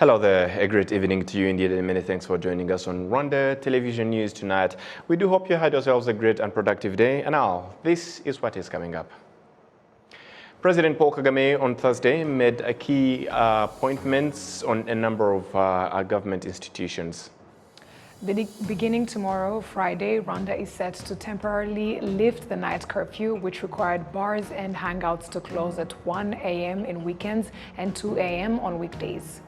Hello there, a great evening to you indeed, and many thanks for joining us on Rwanda Television News tonight. We do hope you had yourselves a great and productive day, and now, this is what is coming up. President Paul Kagame on Thursday made a key appointments on a number of government institutions. Beginning tomorrow, Friday, Rwanda is set to temporarily lift the night curfew, which required bars and hangouts to close at 1 a.m. in weekends and 2 a.m. on weekdays.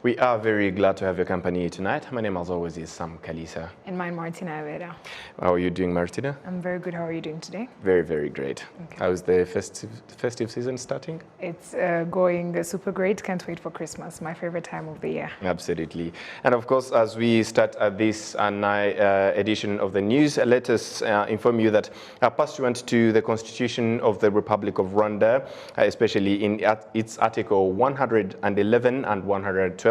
We are very glad to have your company tonight. My name, as always, is Sam Kalisa. And mine, Martina Vera. How are you doing, Martina? I'm very good. How are you doing today? Very, very great. Okay. How's the festive season starting? It's going super great. Can't wait for Christmas, my favorite time of the year. Absolutely. And of course, as we start this edition of the news, let us inform you that pursuant to the Constitution of the Republic of Rwanda, especially in its Article 111 and 112,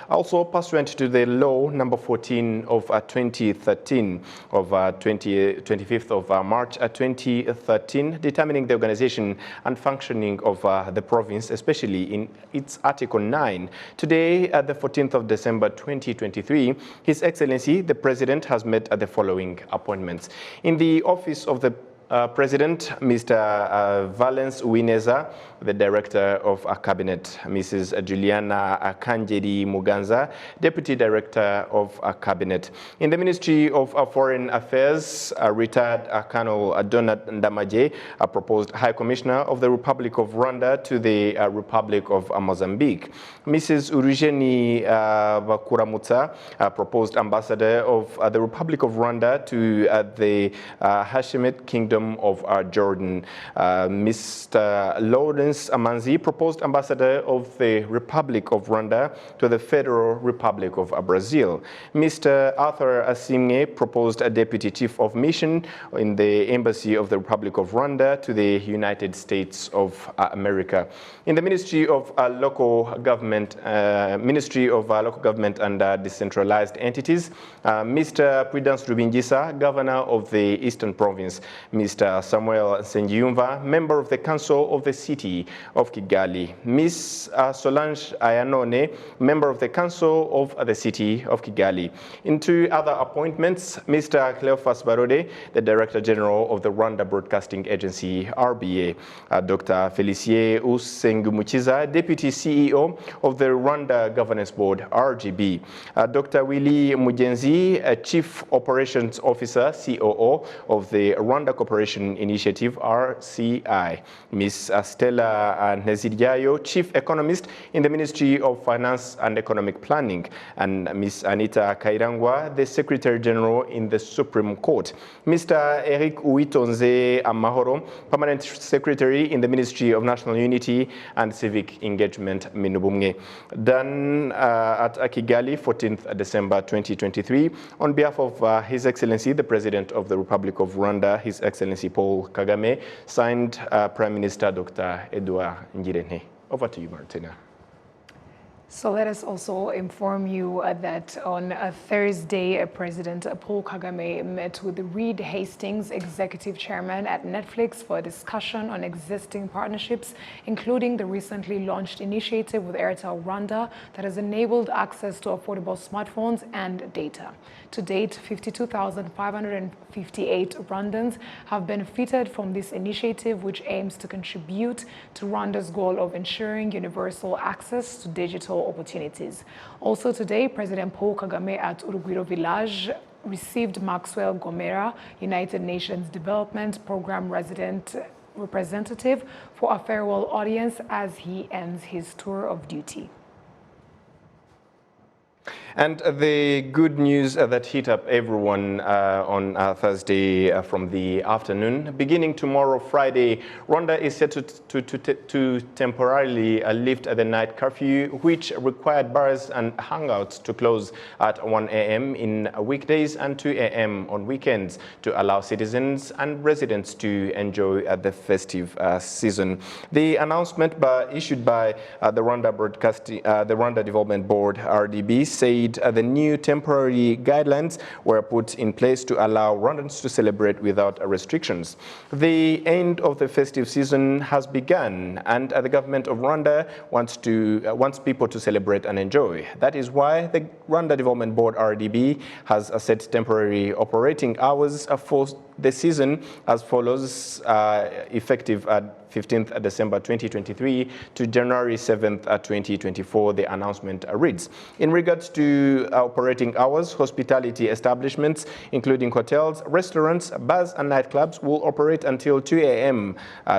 also pursuant to the law number 14 of 2013 of 25th of March 2013, determining the organization and functioning of the province, especially in its Article 9. Today, the 14th of December 2023, His Excellency the President has made the following appointments. In the office of the President, Mr. Valence Wineza, the Director of Cabinet, Mrs. Juliana Kanjeri Muganza, Deputy Director of Cabinet. In the Ministry of Foreign Affairs, retired Colonel Donald Ndamaje, proposed High Commissioner of the Republic of Rwanda to the Republic of Mozambique. Mrs. Urujeni Bakuramutsa, proposed Ambassador of the Republic of Rwanda to the Hashemite Kingdom of Jordan. Mr. Lawrence Amanzi, proposed Ambassador of the Republic of Rwanda to the Federal Republic of Brazil. Mr. Arthur Asimwe, proposed a Deputy Chief of Mission in the Embassy of the Republic of Rwanda to the United States of America. In the Ministry of Local Government, and Decentralized Entities, Mr. Prudence Rubingisa, Governor of the Eastern Province. Mr. Samuel Senjumva, Member of the Council of the City of Kigali. Ms. Solange Ayanone, Member of the Council of the City of Kigali. Into other appointments, Mr. Cleophas Barode, the Director General of the Rwanda Broadcasting Agency, RBA. Dr. Felicie Usengumuchiza, Deputy CEO of the Rwanda Governance Board, RGB. Dr. Willy Mugenzi, Chief Operations Officer, COO of the Rwanda Cooperation Initiative, RCI. Ms. Stella Nezidiayo, Chief Economist in the Ministry of Finance and Economic Planning, and Ms. Anita Kairangwa, the Secretary General in the Supreme Court. Mr. Eric Uitonze Amahoro, Permanent Secretary in the Ministry of National Unity and Civic Engagement, Minubumge. Done at Kigali, 14th December 2023, on behalf of His Excellency the President of the Republic of Rwanda, His Excellency Paul Kagame, signed Prime Minister Dr. Edouard Ngirente. Over to you, Martina. So let us also inform you that on Thursday, President Paul Kagame met with Reed Hastings, Executive Chairman at Netflix, for a discussion on existing partnerships, including the recently launched initiative with Airtel Rwanda that has enabled access to affordable smartphones and data. To date, 52,558 Rwandans have benefited from this initiative, which aims to contribute to Rwanda's goal of ensuring universal access to digital opportunities. Also today, President Paul Kagame at Urugwiro Village received Maxwell Gomera, United Nations Development Program representative, for a farewell audience as he ends his tour of duty. And the good news that hit up everyone on Thursday from the afternoon, beginning tomorrow, Friday, Rwanda is set to temporarily lift the night curfew, which required bars and hangouts to close at 1 a.m. in weekdays and 2 a.m. on weekends to allow citizens and residents to enjoy the festive season. The announcement issued by the Rwanda Development Board, RDB, said read, the new temporary guidelines were put in place to allow Rwandans to celebrate without restrictions. The end of the festive season has begun, and the government of Rwanda wants people to celebrate and enjoy. That is why the Rwanda Development Board, RDB, has set temporary operating hours for the season as follows, effective at 15th December 2023 to January 7th 2024, the announcement reads. In regards to operating hours, hospitality establishments, including hotels, restaurants, bars, and nightclubs, will operate until 2 a.m.,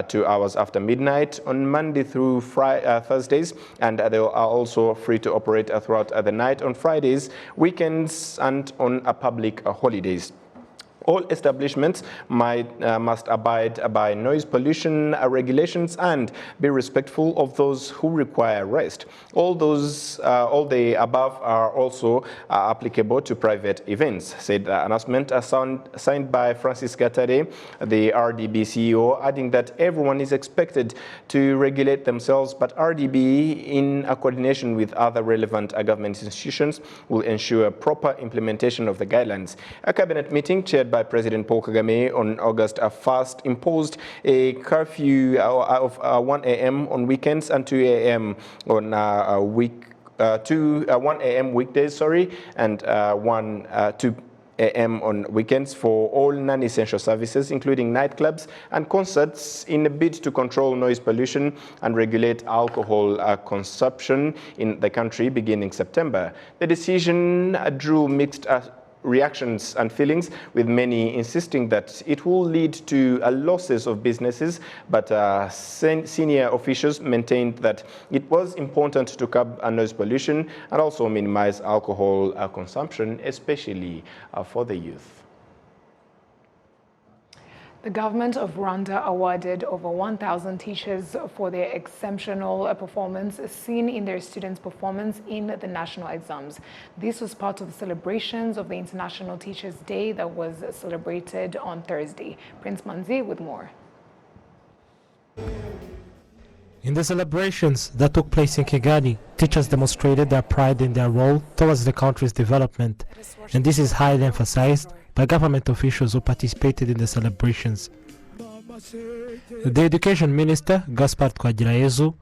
2 hours after midnight, on Monday through Thursdays, and they are also free to operate throughout the night on Fridays, weekends, and on public holidays. All establishments must abide by noise pollution regulations and be respectful of those who require rest. All the above are also applicable to private events, said the announcement signed by Francis Gatare, the RDB CEO, adding that everyone is expected to regulate themselves, but RDB, in coordination with other relevant government institutions, will ensure proper implementation of the guidelines. A cabinet meeting chaired by President Paul Kagame on August 1st imposed a curfew of 1 a.m. on weekends and 2 a.m. on 1 a.m. weekdays, and 2 a.m. on weekends for all non-essential services, including nightclubs and concerts, in a bid to control noise pollution and regulate alcohol consumption in the country beginning September. The decision drew mixed reactions and feelings, with many insisting that it will lead to losses of businesses, but senior officials maintained that it was important to curb noise pollution and also minimize alcohol consumption, especially for the youth. The government of Rwanda awarded over 1,000 teachers for their exceptional performance seen in their students' performance in the national exams. This was part of the celebrations of the International Teachers' Day that was celebrated on Thursday. Prince Manzi with more. In the celebrations that took place in Kigali, teachers demonstrated their pride in their role towards the country's development, and this is highly emphasized by government officials who participated in the celebrations. The Education Minister, Gaspard Twagirayezu,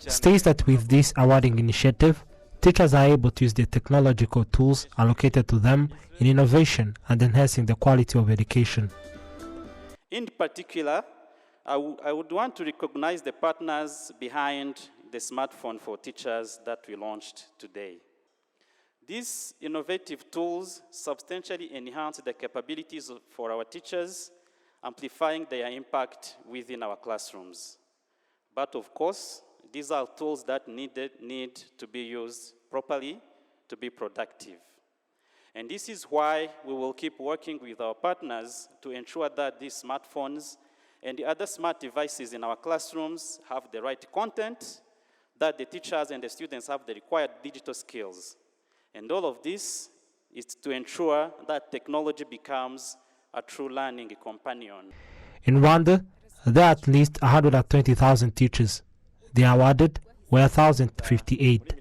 states that with this awarding initiative, teachers are able to use the technological tools allocated to them in innovation and enhancing the quality of education. In particular, I would want to recognize the partners behind the smartphone for teachers that we launched today. These innovative tools substantially enhance the capabilities for our teachers, amplifying their impact within our classrooms. But of course, these are tools that need to be used properly to be productive. And this is why we will keep working with our partners to ensure that these smartphones and the other smart devices in our classrooms have the right content, that the teachers and the students have the required digital skills. And all of this is to ensure that technology becomes a true learning companion. In Rwanda, there are at least 120,000 teachers. The awarded were 1,058.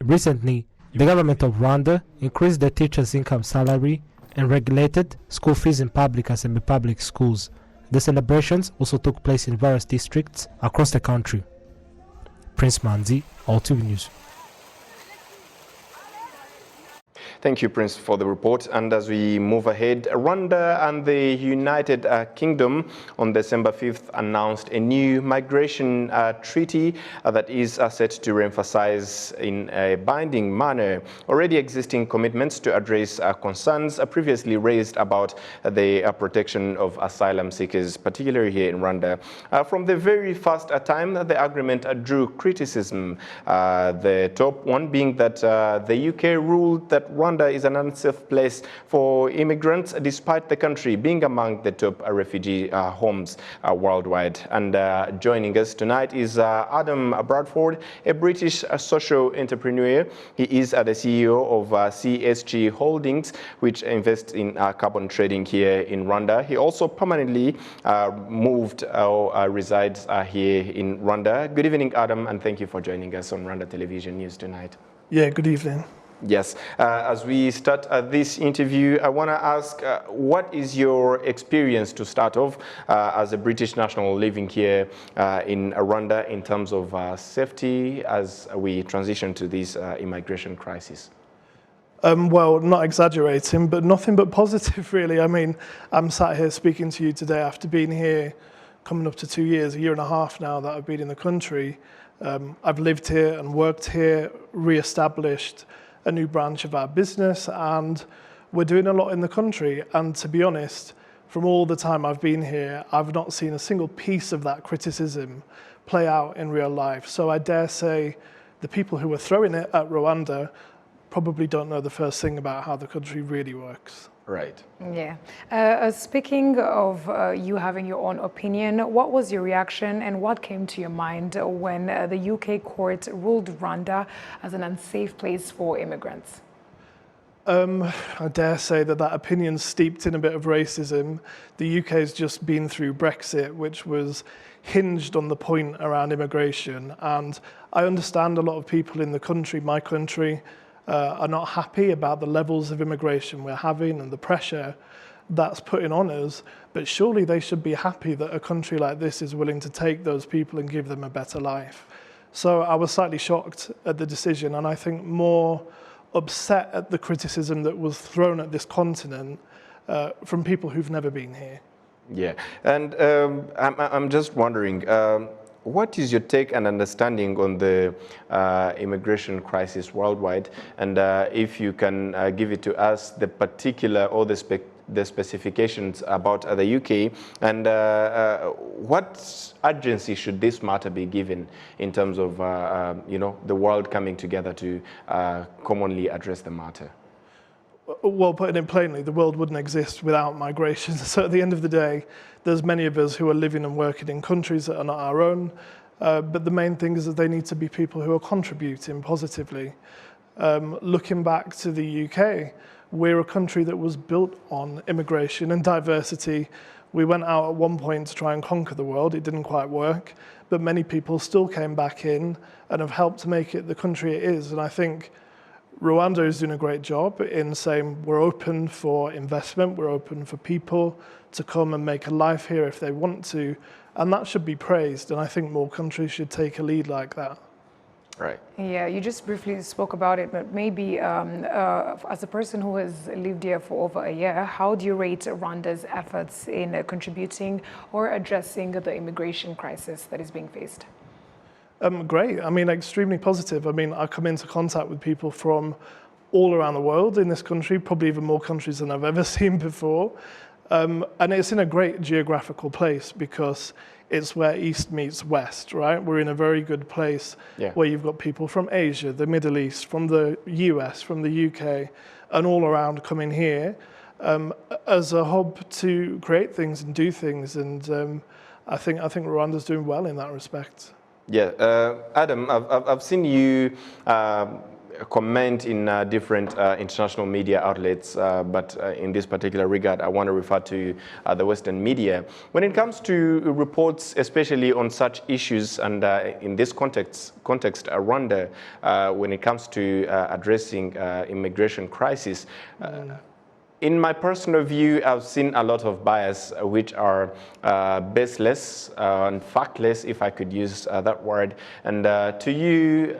Recently, the government of Rwanda increased the teachers' income salary and regulated school fees in public and semi-public schools. The celebrations also took place in various districts across the country. Prince Manzi, RwandaTV News. Thank you, Prince, for the report. And as we move ahead, Rwanda and the United Kingdom on December 5th announced a new migration treaty that is set to re-emphasize in a binding manner already existing commitments to address concerns previously raised about the protection of asylum seekers, particularly here in Rwanda. From the very first time, the agreement drew criticism, the top one being that the UK ruled that Rwanda is an unsafe place for immigrants, despite the country being among the top refugee homes worldwide. And joining us tonight is Adam Bradford, a British social entrepreneur. He is the CEO of CSG Holdings, which invests in carbon trading here in Rwanda. He also permanently moved or resides here in Rwanda. Good evening, Adam, and thank you for joining us on Rwanda Television News tonight. Yeah, good evening. Yes. As we start this interview, I want to ask, what is your experience to start off as a British national living here in Rwanda in terms of safety as we transition to this immigration crisis? Well, not exaggerating, but nothing but positive, really. I mean, I'm sat here speaking to you today after being here coming up to 2 years, a year and a half now that I've been in the country. I've lived here and worked here, re-established a new branch of our business, and we're doing a lot in the country. And to be honest, from all the time I've been here, I've not seen a single piece of that criticism play out in real life. So I dare say the people who are throwing it at Rwanda probably don't know the first thing about how the country really works. Right. Yeah. Speaking of you having your own opinion, what was your reaction and what came to your mind when the UK court ruled Rwanda as an unsafe place for immigrants? I dare say that opinion's steeped in a bit of racism. The UK's just been through Brexit, which was hinged on the point around immigration. And I understand a lot of people in the country, my country, are not happy about the levels of immigration we're having and the pressure that's putting on us, but surely they should be happy that a country like this is willing to take those people and give them a better life. So I was slightly shocked at the decision, and I think more upset at the criticism that was thrown at this continent from people who've never been here. Yeah, and I'm just wondering, what is your take and understanding on the immigration crisis worldwide? And if you can give it to us, the particular or the specifications about the UK, and what urgency should this matter be given in terms of the world coming together to commonly address the matter? Well, putting it plainly, the world wouldn't exist without migration. So at the end of the day, there's many of us who are living and working in countries that are not our own. But the main thing is that they need to be people who are contributing positively. Looking back to the UK, we're a country that was built on immigration and diversity. We went out at one point to try and conquer the world. It didn't quite work, but many people still came back in and have helped to make it the country it is. And I think Rwanda is doing a great job in saying we're open for investment, we're open for people to come and make a life here if they want to, and that should be praised, and I think more countries should take a lead like that. Right. Yeah, you just briefly spoke about it, but maybe as a person who has lived here for over a year, how do you rate Rwanda's efforts in contributing or addressing the immigration crisis that is being faced? Great. I mean, extremely positive. I mean, I come into contact with people from all around the world in this country, probably even more countries than I've ever seen before. And it's in a great geographical place because it's where East meets West, right? We're in a very good place where you've got people from Asia, the Middle East, from the US, from the UK, and all around coming here as a hub to create things and do things. And I think Rwanda's doing well in that respect. Yeah, Adam, I've seen you comment in different international media outlets, but in this particular regard, I want to refer to the Western media. When it comes to reports, especially on such issues, and in this context, Rwanda, when it comes to addressing immigration crisis, in my personal view, I've seen a lot of bias which are baseless and factless, if I could use that word. And to you,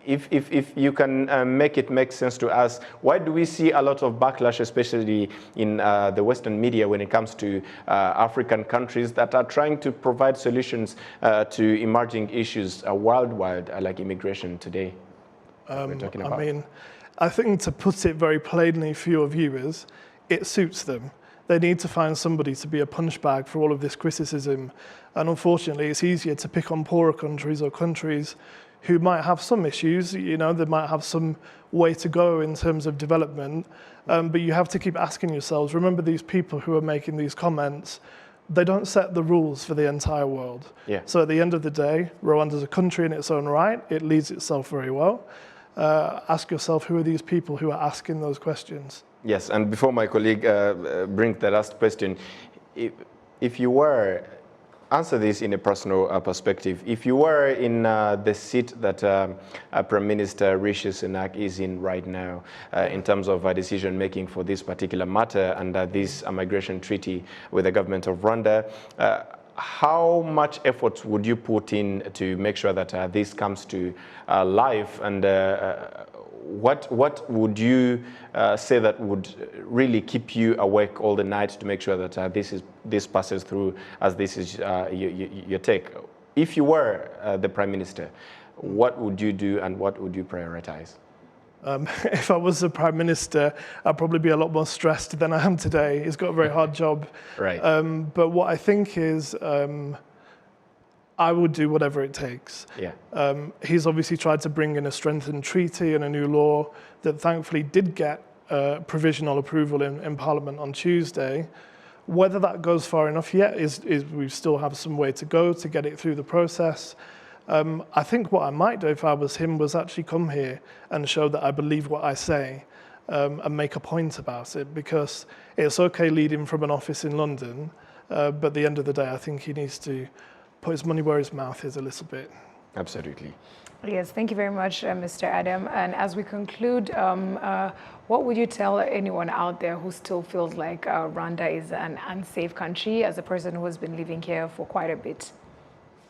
if you can make it make sense to us, why do we see a lot of backlash, especially in the Western media, when it comes to African countries that are trying to provide solutions to emerging issues worldwide, like immigration today? We're talking about. I mean, I think to put it very plainly for your viewers, it suits them. They need to find somebody to be a punch bag for all of this criticism. And unfortunately, it's easier to pick on poorer countries or countries who might have some issues, they might have some way to go in terms of development. But you have to keep asking yourselves, remember these people who are making these comments, they don't set the rules for the entire world. Yeah. So at the end of the day, Rwanda's a country in its own right. It leads itself very well. Ask yourself, who are these people who are asking those questions? Yes, and before my colleague brings the last question, if you were answer this in a personal perspective. If you were in the seat that Prime Minister Rishi Sunak is in right now, in terms of decision making for this particular matter and this migration treaty with the government of Rwanda, how much effort would you put in to make sure that this comes to life, and what would you say that would really keep you awake all the night to make sure that this passes through, as this is your take? If you were the Prime Minister, what would you do and what would you prioritize? If I was the Prime Minister, I'd probably be a lot more stressed than I am today. He's got a very hard job. Right. But what I think is I would do whatever it takes. Yeah. He's obviously tried to bring in a strengthened treaty and a new law that thankfully did get provisional approval in Parliament on Tuesday. Whether that goes far enough yet is we still have some way to go to get it through the process. I think what I might do if I was him was actually come here and show that I believe what I say and make a point about it, because it's okay leading from an office in London, but at the end of the day, I think he needs to put his money where his mouth is a little bit. Absolutely. Yes, thank you very much, Mr. Adam. And as we conclude, what would you tell anyone out there who still feels like Rwanda is an unsafe country, as a person who has been living here for quite a bit?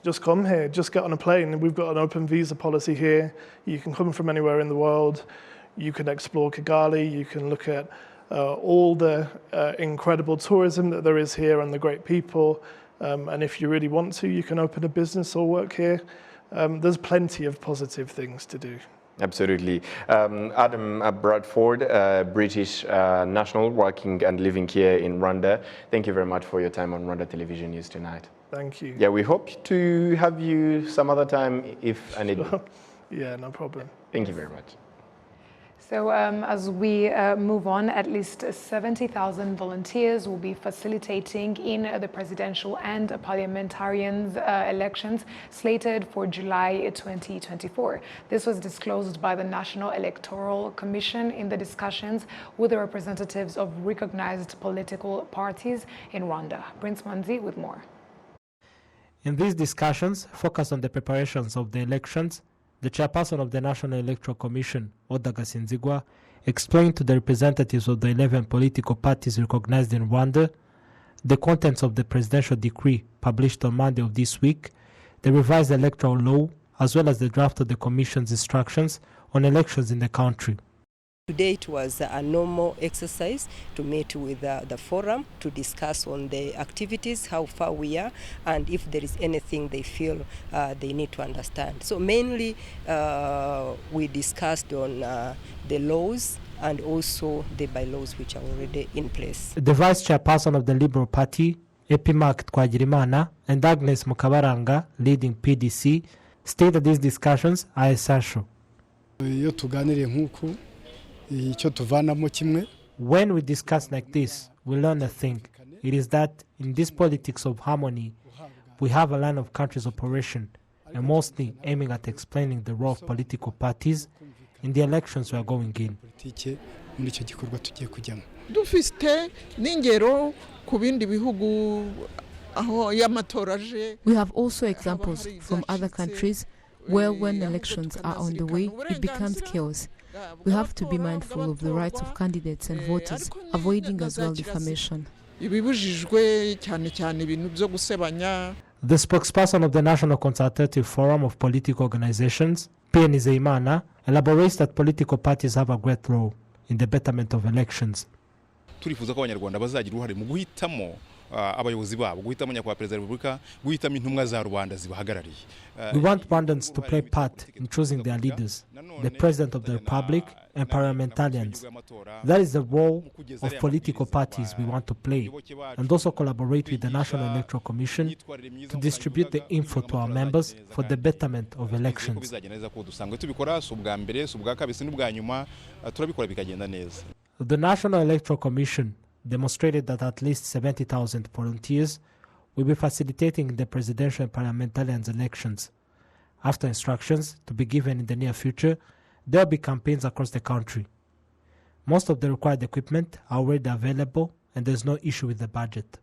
Just come here, just get on a plane. We've got an open visa policy here. You can come from anywhere in the world. You can explore Kigali. You can look at all the incredible tourism that there is here and the great people. And if you really want to, you can open a business or work here. There's plenty of positive things to do. Absolutely. Adam Bradford, British national working and living here in Rwanda. Thank you very much for your time on Rwanda Television News tonight. Thank you. Yeah, we hope to have you some other time if I need. Yeah, no problem. Thank you very much. So as we move on, at least 70,000 volunteers will be facilitating in the presidential and parliamentarian elections slated for July 2024. This was disclosed by the National Electoral Commission in the discussions with the representatives of recognized political parties in Rwanda. Prince Manzi with more. In these discussions, focused on the preparations of the elections, the chairperson of the National Electoral Commission, Oda Gasinzigwa, explained to the representatives of the 11 political parties recognized in Rwanda the contents of the presidential decree published on Monday of this week, the revised electoral law, as well as the draft of the Commission's instructions on elections in the country. Today it was a normal exercise to meet with the forum to discuss on the activities, how far we are, and if there is anything they feel they need to understand. So mainly we discussed on the laws and also the bylaws which are already in place. The vice chairperson of the Liberal Party, Epimark Twagirimana, and Agnes Mukabaranga, leading PDC, stated these discussions are essential. When we discuss like this, we learn a thing. It is that in this politics of harmony, we have a line of countries operation, and mostly aiming at explaining the role of political parties in the elections we are going in. We have also examples from other countries where when elections are on the way, it becomes chaos. We have to be mindful of the rights of candidates and voters, avoiding as well defamation. The spokesperson of the National Consultative Forum of Political Organizations, Pierre Nizeyimana, elaborates that political parties have a great role in the betterment of elections. turifuza ko abanyarwanda bazagira uruhare mu guhitamo abayobozi babo, guhitamo nyakubahwa perezida wa repubulika, guhitamo intumwa za Rwanda zibahagarariye. We want Rwandans to play part in choosing their leaders, the President of the Republic and parliamentarians. That is the role of political parties we want to play, and also collaborate with the National Electoral Commission to distribute the info to our members for the betterment of elections. The National Electoral Commission demonstrated that at least 70,000 volunteers will be facilitating the presidential and parliamentarian elections. After instructions to be given in the near future, there will be campaigns across the country. Most of the required equipment are already available, and there is no issue with the budget.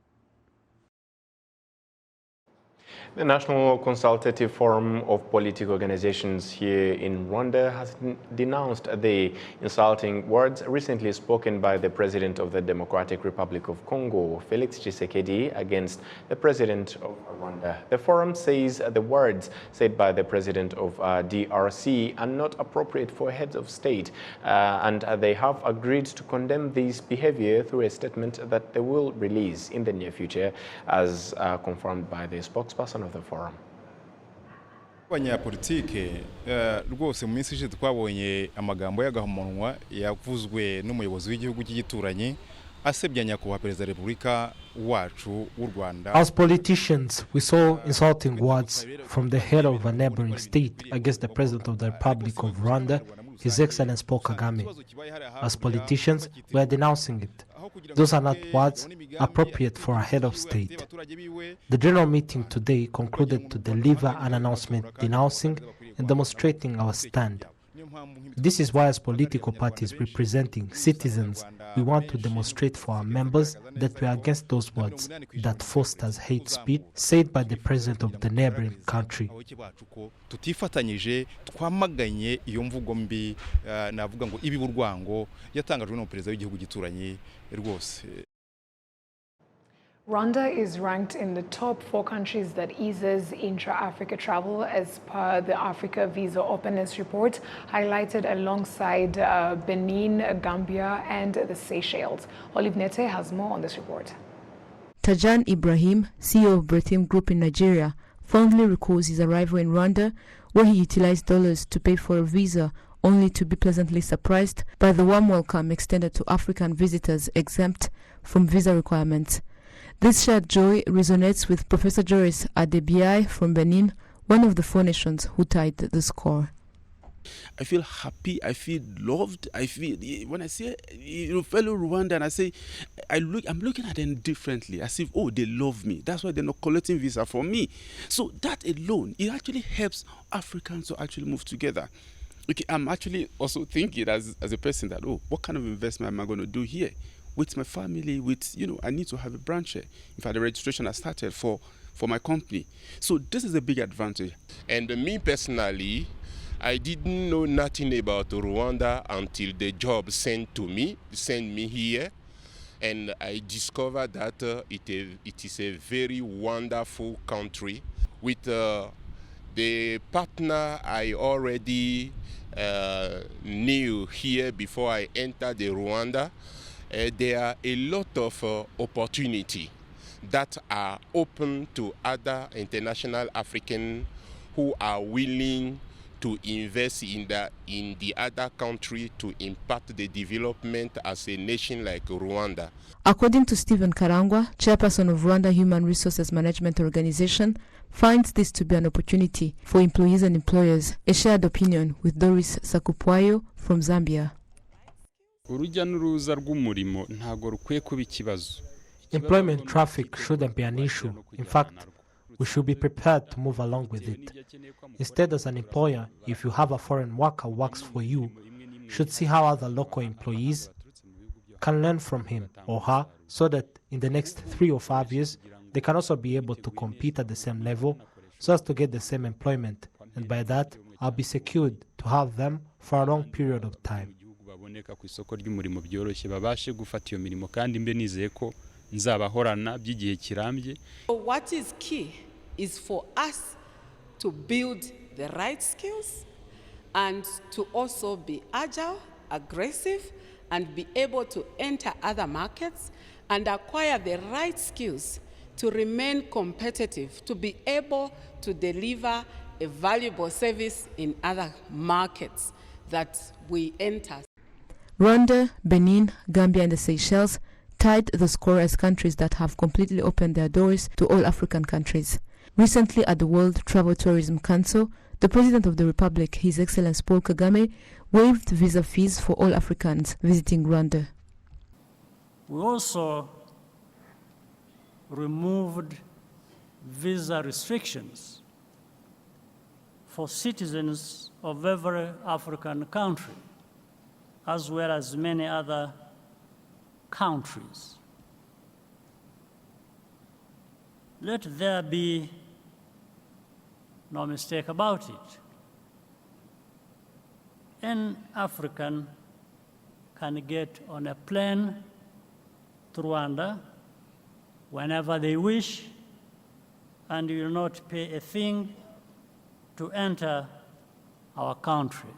The National Consultative Forum of Political Organizations here in Rwanda has denounced the insulting words recently spoken by the President of the Democratic Republic of Congo, Felix Tshisekedi, against the President of Rwanda. The forum says the words said by the President of DRC are not appropriate for heads of state, and they have agreed to condemn this behavior through a statement that they will release in the near future, as confirmed by the spokesperson of the forum. Abanyapolitike rwose mu minsi ishize twabonye amagambo y'agahomamunwa yavuzwe n'umuyobozi w'igihugu cy'igituranyi asebya nyakubahwa perezida wa Repubulika wacu w'u Rwanda. As politicians, we saw insulting words from the head of a neighboring state against the President of the Republic of Rwanda, His Excellency Paul Kagame. As politicians, we are denouncing it. Those are not words appropriate for a head of state. The general meeting today concluded to deliver an announcement denouncing and demonstrating our stand. This is why, as political parties representing citizens, we want to demonstrate for our members that we are against those words that fosters hate speech said by the president of the neighboring country. Tutifatanyije twamaganye iyo mvugo mbi navuga ngo ibi burwango yatangajwe no perezida w'igihugu gituranye rwose. Rwanda is ranked in the top 4 countries that eases intra-Africa travel as per the Africa Visa Openness Report, highlighted alongside Benin, Gambia and the Seychelles. Olive Nete has more on this report. Tajan Ibrahim, CEO of Bulletin Group in Nigeria, fondly recalls his arrival in Rwanda, where he utilized dollars to pay for a visa, only to be pleasantly surprised by the warm welcome extended to African visitors exempt from visa requirements. This shared joy resonates with Professor Joris Adebiai from Benin, one of the 4 nations who tied the score. I feel happy, I feel loved, I feel, when I see fellow Rwandan, I say, I'm looking at them differently, as if, oh, they love me. That's why they're not collecting visa for me. So that alone, it actually helps Africans to actually move together. Okay, I'm actually also thinking as a person that, oh, what kind of investment am I going to do here? With my family, I need to have a branch here. In fact, the registration has started for my company. So this is a big advantage. And me personally, I didn't know nothing about Rwanda until the job sent me here. And I discovered that it is a very wonderful country. With the partner I already knew here before I entered the Rwanda, there are a lot of opportunity that are open to other international Africans who are willing to invest in the other country to impact the development as a nation like Rwanda. According to Stephen Karangwa, chairperson of Rwanda Human Resources Management Organization, finds this to be an opportunity for employees and employers, a shared opinion with Doris Sakupwayo from Zambia. Employment traffic shouldn't be an issue. In fact, we should be prepared to move along with it. Instead, as an employer, if you have a foreign worker who works for you, should see how other local employees can learn from him or her, so that in the next 3 or 5 years, they can also be able to compete at the same level so as to get the same employment. And by that, I'll be secured to have them for a long period of time. What is key is for us to build the right skills and to also be agile, aggressive, and be able to enter other markets and acquire the right skills to remain competitive, to be able to deliver a valuable service in other markets that we enter. Rwanda, Benin, Gambia, and the Seychelles tied the score as countries that have completely opened their doors to all African countries. Recently, at the World Travel Tourism Council, the President of the Republic, His Excellency Paul Kagame, waived visa fees for all Africans visiting Rwanda. We also removed visa restrictions for citizens of every African country, as well as many other countries. Let there be no mistake about it. Any African can get on a plane to Rwanda whenever they wish, and will not pay a thing to enter our country.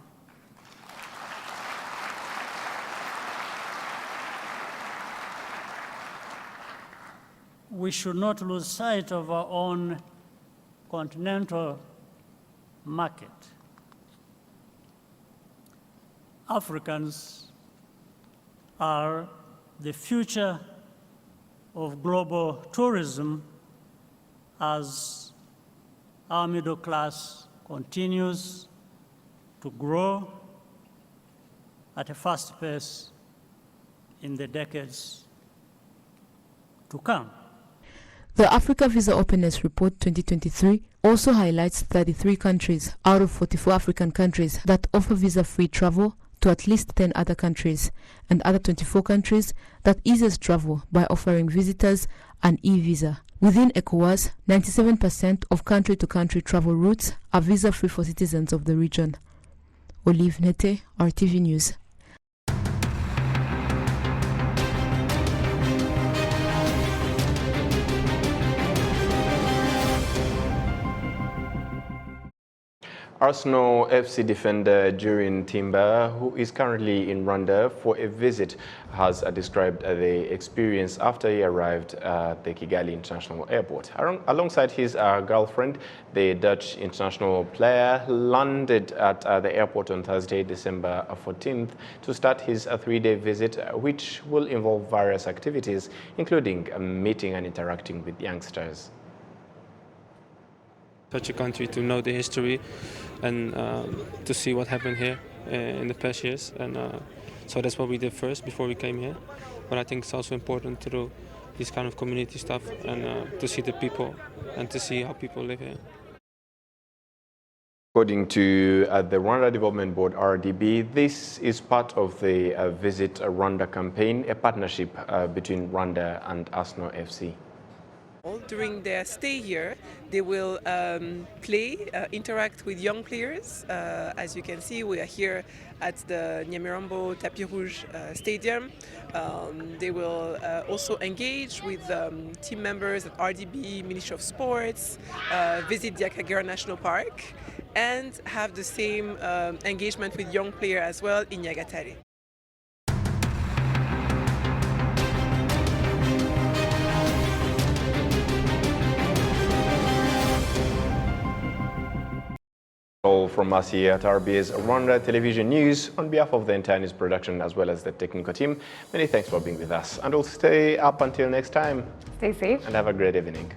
We should not lose sight of our own continental market. Africans are the future of global tourism as our middle class continues to grow at a fast pace in the decades to come. The Africa Visa Openness Report 2023 also highlights 33 countries out of 44 African countries that offer visa-free travel to at least 10 other countries, and other 24 countries that eases travel by offering visitors an e-visa. Within ECOWAS, 97% of country-to-country travel routes are visa-free for citizens of the region. Olive Nete, RTV News. Arsenal FC defender Jurin Timber, who is currently in Rwanda for a visit, has described the experience after he arrived at the Kigali International Airport. Alongside his girlfriend, the Dutch international player landed at the airport on Thursday, December 14th, to start his 3-day visit, which will involve various activities, including meeting and interacting with youngsters. Such a country, to know the history and to see what happened here in the past years, and so that's what we did first before we came here. But I think it's also important to do this kind of community stuff and to see the people and to see how people live here. According to the Rwanda Development Board, RDB, this is part of the Visit Rwanda campaign, a partnership between Rwanda and Arsenal FC. During their stay here, they will interact with young players. As you can see, we are here at the Nyamirambo Tapis Rouge Stadium. They will also engage with team members at RDB, Ministry of Sports, visit the Akagera National Park, and have the same engagement with young players as well in Nyagatare. All from us here at RBS Rwanda Television News, on behalf of the entire news production as well as the technical team, many thanks for being with us, and we'll stay up until next time. Stay safe and have a great evening.